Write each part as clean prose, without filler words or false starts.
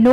9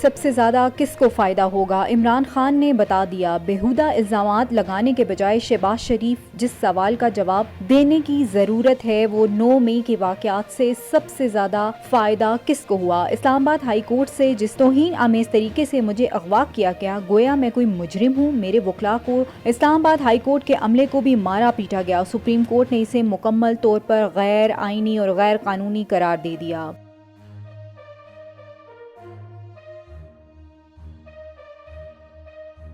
سب سے زیادہ کس کو فائدہ ہوگا؟ عمران خان نے بتا دیا۔ بیہودہ الزامات لگانے کے بجائے شہباز شریف جس سوال کا جواب دینے کی ضرورت ہے وہ 9 مئی کے واقعات سے سب سے زیادہ فائدہ کس کو ہوا؟ اسلام آباد ہائی کورٹ سے جس توہین آمیز طریقے سے مجھے اغوا کیا گیا گویا میں کوئی مجرم ہوں۔ میرے وکلاء کو اسلام آباد ہائی کورٹ کے عملے کو بھی مارا پیٹا گیا۔ سپریم کورٹ نے اسے مکمل طور پر غیر آئینی اور غیر قانونی قرار دے دیا۔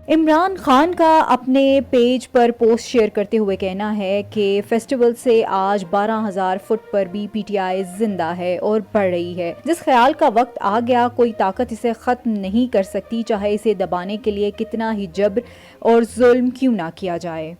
عمران خان کا اپنے پیج پر پوسٹ شیئر کرتے ہوئے کہنا ہے کہ فیسٹیول سے آج 12,000 فٹ پر بھی پی ٹی آئی زندہ ہے اور بڑھ رہی ہے۔ جس خیال کا وقت آ گیا کوئی طاقت اسے ختم نہیں کر سکتی، چاہے اسے دبانے کے لیے کتنا ہی جبر اور ظلم کیوں نہ کیا جائے۔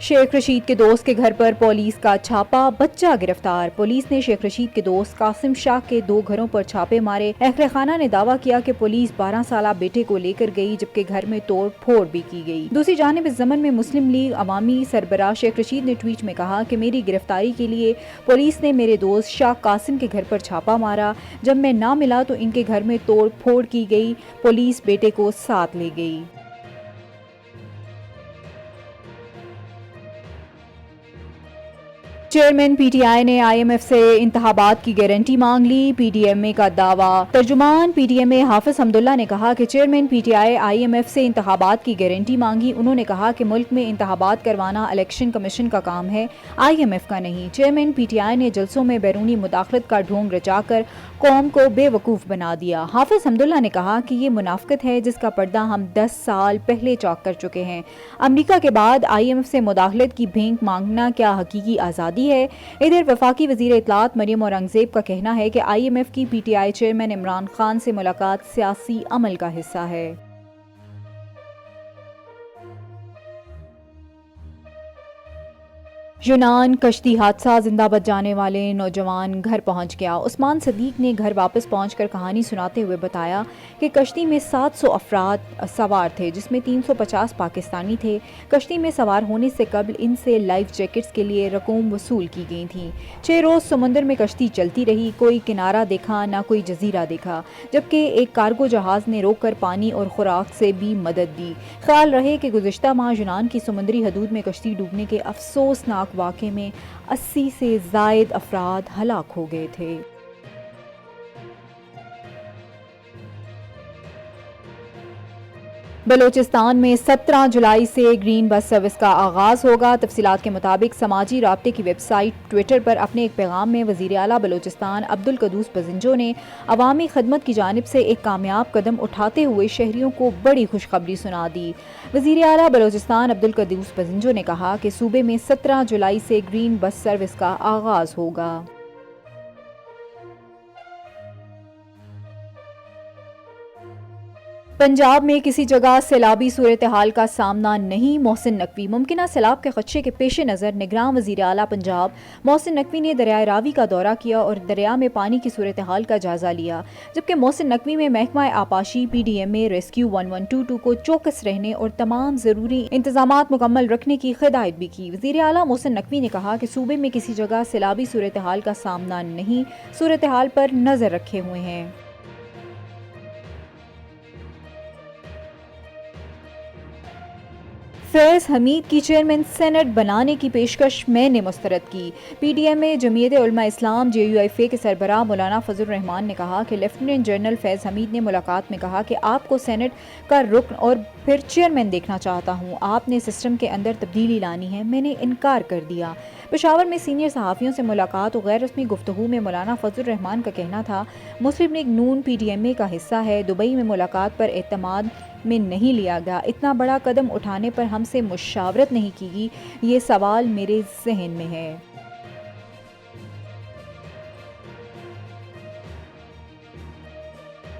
شیخ رشید کے دوست کے گھر پر پولیس کا چھاپا، بچہ گرفتار۔ پولیس نے شیخ رشید کے دوست قاسم شاہ کے 2 گھروں پر چھاپے مارے۔ اہلِ خانہ نے دعویٰ کیا کہ پولیس 12 سالہ بیٹے کو لے کر گئی جبکہ گھر میں توڑ پھوڑ بھی کی گئی۔ دوسری جانب اس ضمن میں مسلم لیگ عوامی سربراہ شیخ رشید نے ٹویٹ میں کہا کہ میری گرفتاری کے لیے پولیس نے میرے دوست شاہ قاسم کے گھر پر چھاپا مارا۔ جب میں نہ ملا تو ان کے گھر میں توڑ پھوڑ کی گئی۔ پولیس بیٹے کو ساتھ لے گئی۔ چیئرمین پی ٹی آئی نے آئی ایم ایف سے انتخابات کی گارنٹی مانگ لی، پی ڈی ایم اے کا دعویٰ۔ ترجمان پی ڈی ایم اے حافظ حمداللہ نے کہا کہ chairman P T I M F سے انتخابات کی گارنٹی مانگی۔ انہوں نے کہا کہ ملک میں انتخابات کروانا الیکشن کمیشن کا کام ہے، آئی ایم ایف کا نہیں۔ چیئرمین پی ٹی آئی نے جلسوں میں بیرونی مداخلت کا ڈھونگ رچا کر قوم کو بے وقوف بنا دیا۔ حافظ حمداللہ نے کہا کہ یہ منافقت ہے جس کا پردہ ہم 10 سال پہلے چاک کر چکے ہیں۔ امریکہ کے بعد آئی ایم ایف سے مداخلت کی بھینک مانگنا کیا حقیقی آزادی ہے؟ ادھر وفاقی وزیر اطلاعات مریم اورنگزیب کا کہنا ہے کہ آئی ایم ایف کی پی T I chairman Imran Khan سے ملاقات سیاسی عمل کا حصہ ہے۔ یونان کشتی حادثہ، زندہ بچ جانے والے نوجوان گھر پہنچ گیا۔ عثمان صدیق نے گھر واپس پہنچ کر کہانی سناتے ہوئے بتایا کہ کشتی میں 700 افراد سوار تھے جس میں 350 پاکستانی تھے۔ کشتی میں سوار ہونے سے قبل ان سے لائف جیکٹس کے لیے رقوم وصول کی گئی تھیں۔ 6 روز سمندر میں کشتی چلتی رہی، کوئی کنارہ دیکھا نہ کوئی جزیرہ دیکھا، جبکہ ایک کارگو جہاز نے روک کر پانی اور خوراک سے بھی مدد دی۔ خیال رہے کہ گزشتہ ماہ یونان کی سمندری حدود میں کشتی ڈوبنے کے افسوسناک واقعے میں 80 سے زائد افراد ہلاک ہو گئے تھے۔ بلوچستان میں 17 جولائی سے گرین بس سروس کا آغاز ہوگا۔ تفصیلات کے مطابق سماجی رابطے کی ویب سائٹ ٹویٹر پر اپنے ایک پیغام میں وزیر اعلیٰ بلوچستان عبدالقدوس پزنجو نے عوامی خدمت کی جانب سے ایک کامیاب قدم اٹھاتے ہوئے شہریوں کو بڑی خوشخبری سنا دی۔ وزیر اعلیٰ بلوچستان عبدالقدوس پزنجو نے کہا کہ صوبے میں 17 جولائی سے گرین بس سروس کا آغاز ہوگا۔ پنجاب میں کسی جگہ سیلابی صورتحال کا سامنا نہیں، محسن نقوی۔ ممکنہ سیلاب کے خدشے کے پیش نظر نگراں وزیر اعلیٰ پنجاب محسن نقوی نے دریائے راوی کا دورہ کیا اور دریا میں پانی کی صورتحال کا جائزہ لیا، جبکہ محسن نقوی میں محکمہ آبپاشی، پی ڈی ایم اے، ریسکیو 1122 کو چوکس رہنے اور تمام ضروری انتظامات مکمل رکھنے کی ہدایت بھی کی۔ وزیر اعلیٰ محسن نقوی نے کہا کہ صوبے میں کسی جگہ سیلابی صورتحال کا سامنا نہیں، صورتحال پر نظر رکھے ہوئے ہیں۔ فیض حمید کی چیئرمین سینٹ بنانے کی پیشکش میں نے مسترد کی۔ P D M a Jamiat Ulema Islam J you F A کے سربراہ مولانا فضل الرحمان نے کہا کہ لیفٹیننٹ جنرل فیض حمید نے ملاقات میں کہا کہ آپ کو سینٹ کا رکن اور پھر چیئرمین دیکھنا چاہتا ہوں، آپ نے سسٹم کے اندر تبدیلی لانی ہے، میں نے انکار کر دیا۔ پشاور میں سینئر صحافیوں سے ملاقات اور غیر رسمی گفتگو میں مولانا فضل الرحمان کا کہنا تھا مسلم لیگ نون پی ڈی ایم اے کا حصہ ہے، دبئی میں ملاقات پر اعتماد میں نہیں لیا گیا، اتنا بڑا قدم اٹھانے پر ہم سے مشاورت نہیں کی گئی، یہ سوال میرے ذہن میں ہے۔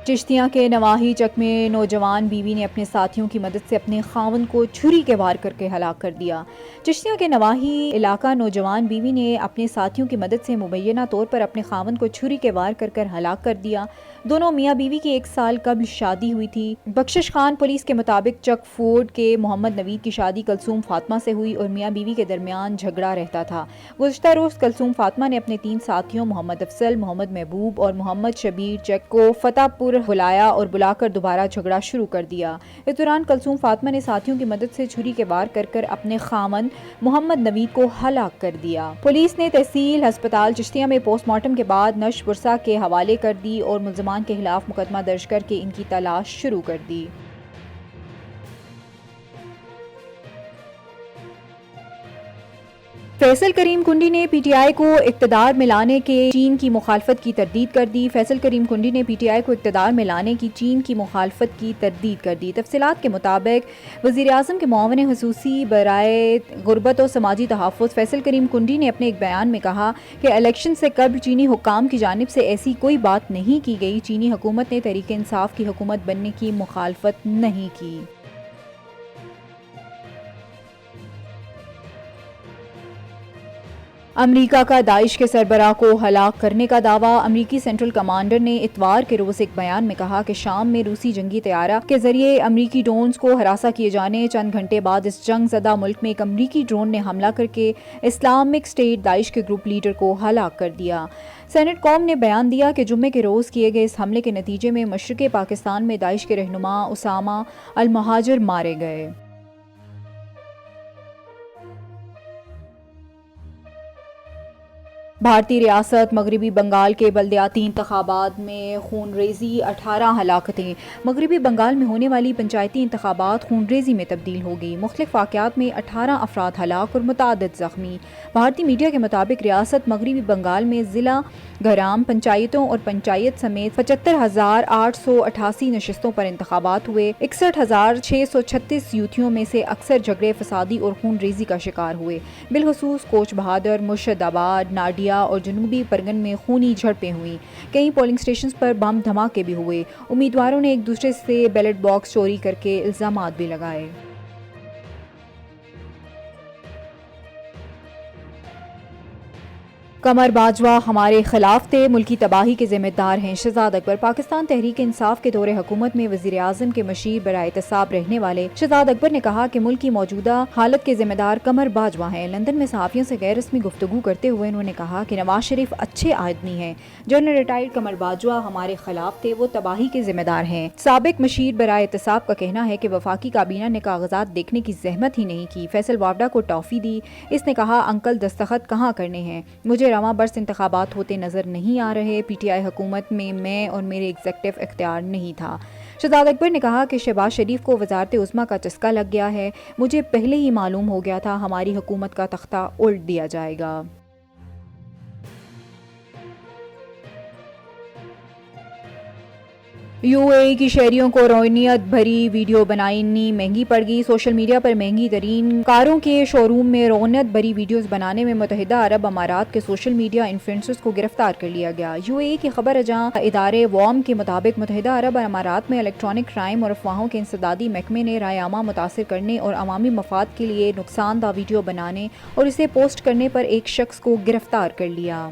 چشتیاں کے نواحی چک میں نوجوان بیوی نے اپنے ساتھیوں کی مدد سے اپنے خاوند کو چھری کے وار کر کے ہلاک کر دیا۔ چشتیاں کے نواحی علاقہ نوجوان بیوی نے اپنے ساتھیوں کی مدد سے مبینہ طور پر اپنے خاوند کو چھری کے وار کر کر ہلاک کر دیا۔ دونوں میاں بیوی کی 1 سال قبل شادی ہوئی تھی۔ بخشش خان پولیس کے مطابق چک فورڈ کے محمد نوید کی شادی کلثوم فاطمہ سے ہوئی اور میاں بیوی کے درمیان جھگڑا رہتا تھا۔ گزشتہ روز کلثوم فاطمہ نے اپنے 3 ساتھیوں محمد افضل، محمد محبوب اور محمد شبیر چک کو فتح پور بلایا اور بلا کر دوبارہ جھگڑا شروع کر دیا۔ اس دوران کلثوم فاطمہ نے ساتھیوں کی مدد سے چھری کے وار کر کر اپنے خاوند محمد نوید کو ہلاک کر دیا۔ پولیس نے تحصیل ہسپتال چشتیاں میں پوسٹ مارٹم کے بعد نشر پرسہ کے حوالے کر دی اور ملزمان کے خلاف مقدمہ درج کر کے ان کی تلاش شروع کر دی۔ فیصل کریم کنڈی نے پی ٹی آئی کو اقتدار میں لانے کے چین کی مخالفت کی تردید کر دی۔ فیصل کریم کنڈی نے پی ٹی آئی کو اقتدار میں لانے کی چین کی مخالفت کی تردید کر دی۔ تفصیلات کے مطابق وزیر اعظم کے معاون خصوصی برائے غربت و سماجی تحفظ فیصل کریم کنڈی نے اپنے ایک بیان میں کہا کہ الیکشن سے قبل چینی حکام کی جانب سے ایسی کوئی بات نہیں کی گئی۔ چینی حکومت نے تحریک انصاف کی حکومت بننے کی مخالفت نہیں کی۔ امریکہ کا داعش کے سربراہ کو ہلاک کرنے کا دعویٰ۔ امریکی سینٹرل کمانڈر نے اتوار کے روز ایک بیان میں کہا کہ شام میں روسی جنگی طیارہ کے ذریعے امریکی ڈرونز کو ہراساں کیے جانے چند گھنٹے بعد اس جنگ زدہ ملک میں ایک امریکی ڈرون نے حملہ کر کے اسلامک اسٹیٹ داعش کے گروپ لیڈر کو ہلاک کر دیا۔ سینٹ کوم نے بیان دیا کہ جمعے کے روز کیے گئے اس حملے کے نتیجے میں مشرقی پاکستان میں داعش کے رہنما اسامہ المہاجر مارے گئے۔ بھارتی ریاست مغربی بنگال کے بلدیاتی انتخابات میں خون ریزی 18 ہلاکتیں۔ مغربی بنگال میں ہونے والی پنچایتی انتخابات خون ریزی میں تبدیل ہو گئی۔ مختلف واقعات میں 18 افراد ہلاک اور متعدد زخمی۔ بھارتی میڈیا کے مطابق ریاست مغربی بنگال میں ضلع گرام پنچایتوں اور پنچایت سمیت 75,888 نشستوں پر انتخابات ہوئے۔ 61,636 یوتھیوں میں سے اکثر جھگڑے فسادی اور خون ریزی کا شکار ہوئے۔ بالخصوص کوچ بہادر، مرشد آباد، ناڈیا اور جنوبی پرگن میں خونی جھڑپیں ہوئیں۔ کئی پولنگ اسٹیشنز پر بم دھماکے بھی ہوئے۔ امیدواروں نے ایک دوسرے سے بیلٹ باکس چوری کر کے الزامات بھی لگائے۔ قمر باجوہ ہمارے خلاف تھے، ملکی تباہی کے ذمہ دار ہیں شہزاد اکبر۔ پاکستان تحریک انصاف کے دور حکومت میں وزیر اعظم کے مشیر برائے احتساب رہنے والے شہزاد اکبر نے کہا کہ ملک کی موجودہ حالت کے ذمہ دار قمر باجوہ ہیں۔ لندن میں صحافیوں سے غیر رسمی گفتگو کرتے ہوئے انہوں نے کہا کہ نواز شریف اچھے آدمی ہیں۔ جنرل ریٹائرڈ قمر باجوہ ہمارے خلاف تھے، وہ تباہی کے ذمہ دار ہیں۔ سابق مشیر برائے احتساب کا کہنا ہے کہ وفاقی کابینہ نے کاغذات دیکھنے کی زحمت ہی نہیں کی، فیصل وافڈہ کو ٹافی دی۔ اس نے کہا انکل دستخط کہاں کرنے ہیں، مجھے رواں برس انتخابات ہوتے نظر نہیں آ رہے، پی ٹی آئی حکومت میں اور میرے ایگزیکٹو اختیار نہیں تھا۔ شہزاد اکبر نے کہا کہ شہباز شریف کو وزارت عظمیٰ کا چسکا لگ گیا ہے، مجھے پہلے ہی معلوم ہو گیا تھا ہماری حکومت کا تختہ الٹ دیا جائے گا۔ یو اے ای کی شہریوں کو روحانیت بھری ویڈیو بنانی مہنگی پڑ گئی۔ سوشل میڈیا پر مہنگی ترین کاروں کے شو روم میں روحانیت بھری ویڈیوز بنانے میں متحدہ عرب امارات کے سوشل میڈیا انفلوئنسرز کو گرفتار کر لیا گیا۔ یو اے ای کی خبر اجاں ادارے وام کے مطابق متحدہ عرب امارات میں الیکٹرانک کرائم اور افواہوں کے انسدادی محکمے نے رائے عامہ متاثر کرنے اور عوامی مفاد کے لیے نقصان دہ ویڈیو بنانے اور اسے پوسٹ کرنے پر ایک شخص کو گرفتار کر لیا۔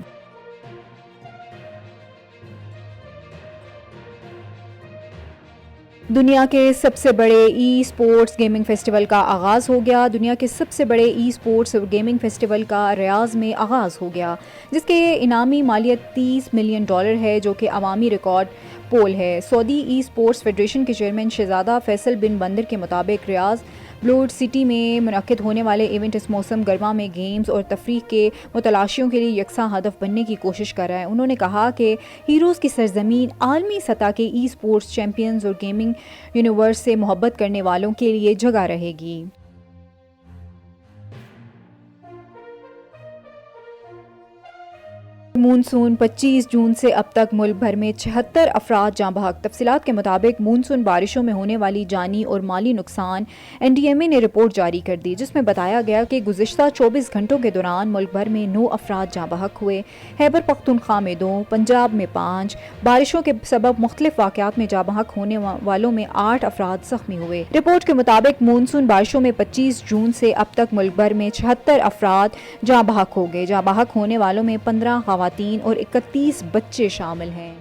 دنیا کے سب سے بڑے ای اسپورٹس گیمنگ فیسٹیول کا آغاز ہو گیا۔ دنیا کے سب سے بڑے ای اسپورٹس گیمنگ فیسٹیول کا ریاض میں آغاز ہو گیا، جس کے انعامی مالیت $30 ملین ہے، جو کہ عوامی ریکارڈ پول ہے۔ سعودی ای اسپورٹس فیڈریشن کے چیئرمین شہزادہ فیصل بن بندر کے مطابق ریاض بلوڈ سٹی میں منعقد ہونے والے ایونٹ اس موسم گرما میں گیمز اور تفریح کے متلاشیوں کے لیے یکساں ہدف بننے کی کوشش کر رہا ہے۔ انہوں نے کہا کہ ہیروز کی سرزمین عالمی سطح کے ای اسپورٹس چیمپئنز اور گیمنگ یونیورس سے محبت کرنے والوں کے لیے جگہ رہے گی۔ مونسون 25 جون سے اب تک ملک بھر میں 76 افراد جاں بحق۔ تفصیلات کے مطابق مونسون بارشوں میں ہونے والی جانی اور مالی نقصان NDMA نے رپورٹ جاری کر دی، جس میں بتایا گیا کہ گزشتہ 24 گھنٹوں کے دوران ملک بھر میں 9 افراد جاں بحق ہوئے، خیبر پختونخوا میں 2، پنجاب میں 5۔ بارشوں کے سبب مختلف واقعات میں جاں بحق ہونے والوں میں 8 افراد زخمی ہوئے۔ رپورٹ کے مطابق مونسون بارشوں میں 25 جون سے اب تک ملک بھر میں 76 افراد جاں بحق ہو گئے۔ جاں بحق ہونے والوں میں 15 خواتین اور 31 بچے شامل ہیں۔